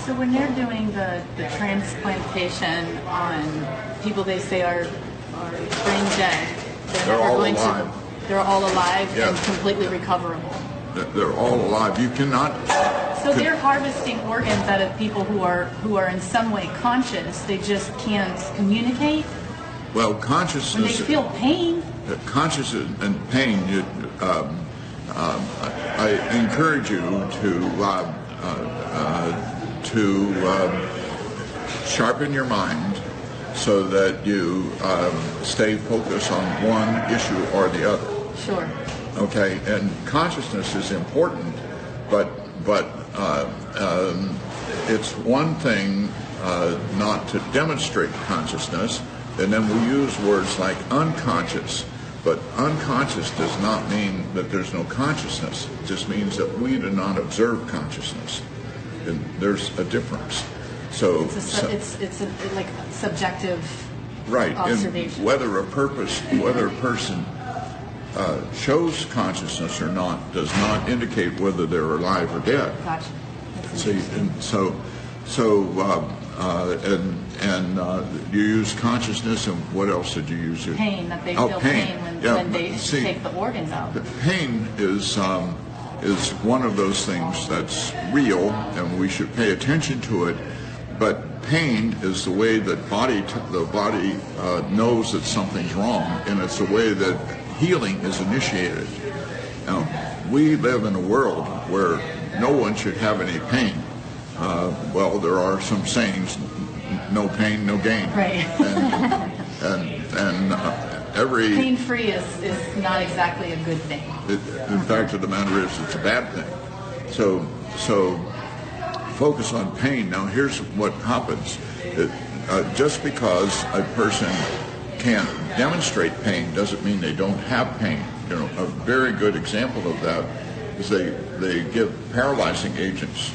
So when they're doing the transplantation on people they say are brain dead, They're never all going alive. they're all alive and Yes. completely recoverable. They're all alive. You cannot. So they're harvesting organs out of people who are in some way conscious. They just can't communicate. Well, When they consciousness, feel pain, consciousness and pain. I encourage you to sharpen your mind so that you stay focused on one issue or the other. sure. Okay, and consciousness is important, but it's one thing not to demonstrate consciousness, and then we use words like unconscious. But unconscious does not mean that there's no consciousness. It just means that we do not observe consciousness, and there's a difference. So, It's like subjective right, observation. and whether a person shows consciousness or not does not indicate whether they're alive or dead. Gotcha. That's See, interesting. and you use consciousness, and what else did you use? Pain, that they Oh, feel pain. pain when, Yeah, when they see, take the organs out. Pain is one of those things that's real, and we should pay attention to it. But pain is the way that the body knows that something's wrong, and it's the way that healing is initiated. Now, we live in a world where no one should have any pain. Well, there are some sayings: "No pain, no gain." Right. And every. Pain-free is not exactly a good thing. In fact of the matter is, it's a bad thing. So focus on pain. Now, here's what happens. Just because a person can't demonstrate pain doesn't mean they don't have pain. You know, a very good example of that is they give paralyzing agents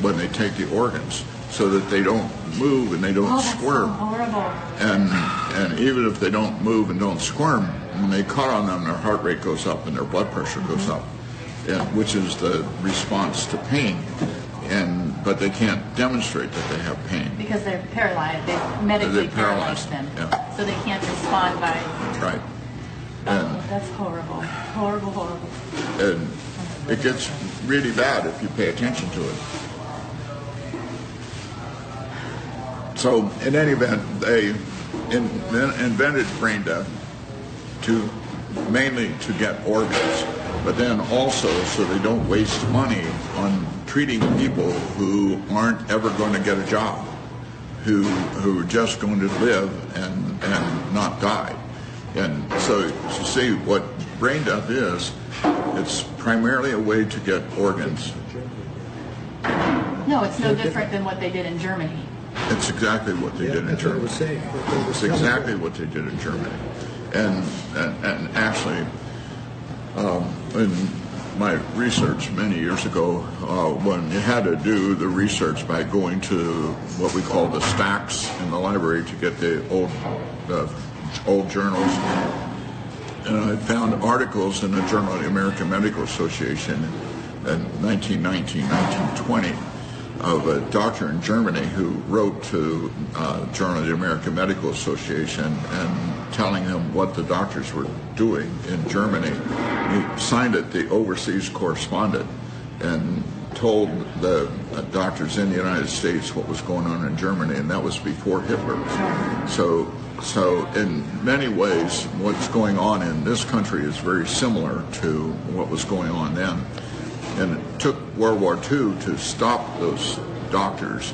when they take the organs, so that they don't move and they don't Oh, that's so squirm. horrible. And even if they don't move and don't squirm, when they cut on them, their heart rate goes up and their blood pressure goes up, which is the response to pain. But they can't demonstrate that they have pain. Because they're paralyzed. They've medically They're paralyzed, paralyzed them. yeah. So they can't respond by... Right. Oh, that's horrible. Horrible, horrible. And it gets really bad if you pay attention to it. So, in any event, they invented brain death mainly to get organs, but then also so they don't waste money on treating people who aren't ever going to get a job, who are just going to live and not die. And so, you see, what brain death is, it's primarily a way to get organs. No, it's no different than what they did in Germany. It's exactly what they did in That's what I Germany. was saying. It's exactly what they did in Germany. And actually, in my research many years ago, when you had to do the research by going to what we call the stacks in the library to get the old journals, and I found articles in the Journal of the American Medical Association in 1919, 1920, of a doctor in Germany who wrote to Journal of the American Medical Association and telling them what the doctors were doing in Germany. He signed it the overseas correspondent and told the doctors in the United States what was going on in Germany, and that was before Hitler. So in many ways, what's going on in this country is very similar to what was going on then. And it took World War II to stop those doctors.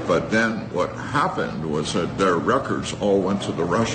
But then what happened was that their records all went to the Russians.